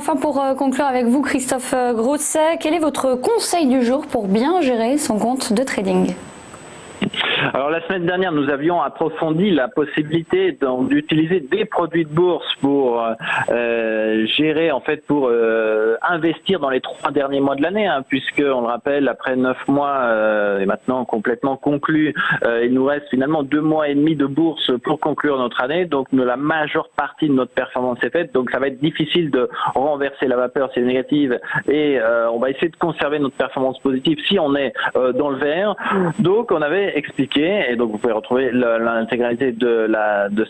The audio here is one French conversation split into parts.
enfin, pour conclure avec vous, Christophe Grosset, quel est votre conseil du jour pour bien gérer son compte de trading ? Alors la semaine dernière, nous avions approfondi la possibilité d'utiliser des produits de bourse pour gérer, en fait, pour investir dans les 3 derniers mois de l'année, puisque on le rappelle, après 9 mois et maintenant complètement conclu, il nous reste finalement 2 mois et demi de bourse pour conclure notre année. Donc la majeure partie de notre performance est faite. Donc ça va être difficile de renverser la vapeur si elle est négative, et on va essayer de conserver notre performance positive si on est dans le vert. Donc on avait expliqué, et donc vous pouvez retrouver l'intégralité de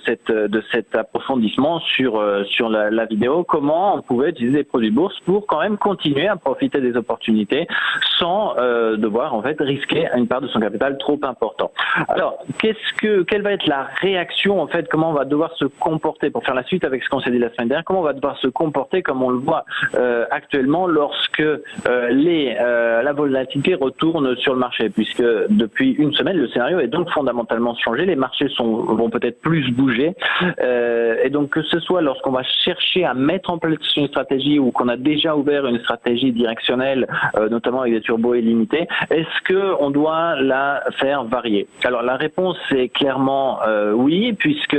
cet approfondissement sur la vidéo, comment on pouvait utiliser des produits de bourse pour quand même continuer à profiter des opportunités sans devoir en fait risquer une part de son capital trop important. Alors quelle va être la réaction, en fait, comment on va devoir se comporter pour faire la suite avec ce qu'on s'est dit la semaine dernière, comment on va devoir se comporter comme on le voit actuellement lorsque la volatilité retourne sur le marché, puisque depuis une semaine le scénario est donc fondamentalement changé, les marchés vont peut-être plus bouger, et donc que ce soit lorsqu'on va chercher à mettre en place une stratégie ou qu'on a déjà ouvert une stratégie directionnelle, notamment avec des turbos illimités, est-ce que on doit la faire varier? Alors la réponse est clairement oui, puisque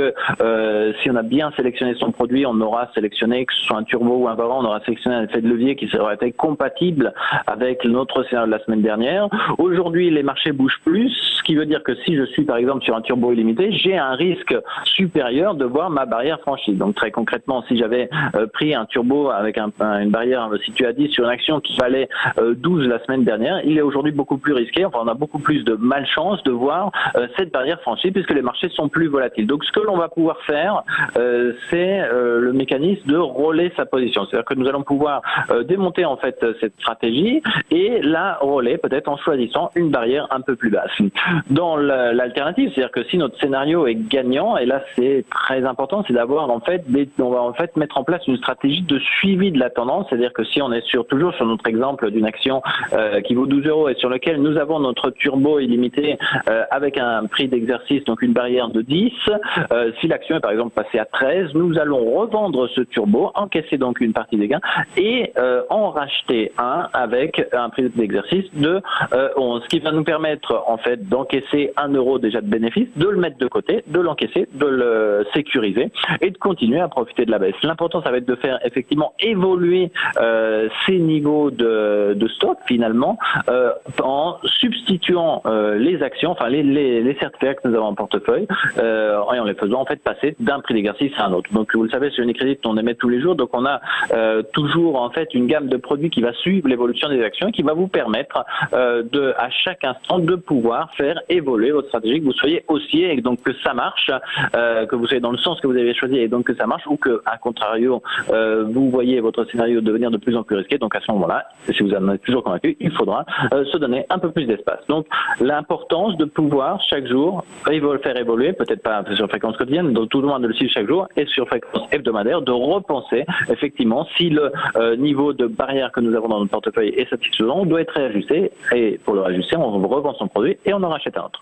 si on a bien sélectionné son produit, on aura sélectionné, que ce soit un turbo ou un variant, on aura sélectionné un effet de levier qui aurait été compatible avec notre scénario de la semaine dernière. Aujourd'hui, les marchés bougent plus, ce qui veut dire que si je suis par exemple sur un turbo illimité, j'ai un risque supérieur de voir ma barrière franchie. Donc très concrètement, si j'avais pris un turbo avec une barrière située à 10 sur une action qui valait 12 la semaine dernière, il est aujourd'hui beaucoup plus risqué, enfin on a beaucoup plus de malchance de voir cette barrière franchie puisque les marchés sont plus volatiles. Donc ce que l'on va pouvoir faire, c'est le mécanisme de roller sa position. C'est-à-dire que nous allons pouvoir démonter en fait cette stratégie et la roller peut-être en choisissant une barrière un peu plus basse. Dans l'alternative, c'est-à-dire que si notre scénario est gagnant, et là c'est très important, c'est d'avoir on va en fait mettre en place une stratégie de suivi de la tendance, c'est-à-dire que si on est toujours sur notre exemple d'une action qui vaut 12 € et sur lequel nous avons notre turbo illimité avec un prix d'exercice, donc une barrière de 10, si l'action est par exemple passée à 13, nous allons revendre ce turbo, encaisser donc une partie des gains et en racheter un avec un prix d'exercice de 11, ce qui va nous permettre en fait d'encaisser 1 € déjà de bénéfice, de le mettre de côté, de l'encaisser, de le sécuriser et de continuer à profiter de la baisse. L'important, ça va être de faire effectivement évoluer ces niveaux de stock finalement en substituant les actions, enfin les certificats que nous avons en portefeuille et en les faisant en fait passer d'un prix d'exercice à un autre. Donc vous le savez, sur Unicredit, on émet tous les jours, donc on a toujours en fait une gamme de produits qui va suivre l'évolution des actions et qui va vous permettre à chaque instant de pouvoir faire évoluer votre stratégie, que vous soyez haussier et donc que ça marche, que vous soyez dans le sens que vous avez choisi et donc que ça marche, ou que à contrario vous voyez votre scénario devenir de plus en plus risqué. Donc à ce moment-là, si vous en êtes toujours convaincu, il faudra se donner un peu plus d'espace. Donc l'importance de pouvoir chaque jour faire évoluer, peut-être pas sur fréquence quotidienne, donc tout le monde de le suivre chaque jour, et sur fréquence hebdomadaire, de repenser effectivement si le niveau de barrière que nous avons dans notre portefeuille est satisfaisant, doit être réajusté, et pour le réajuster, on revend son produit et on en rachète un autre.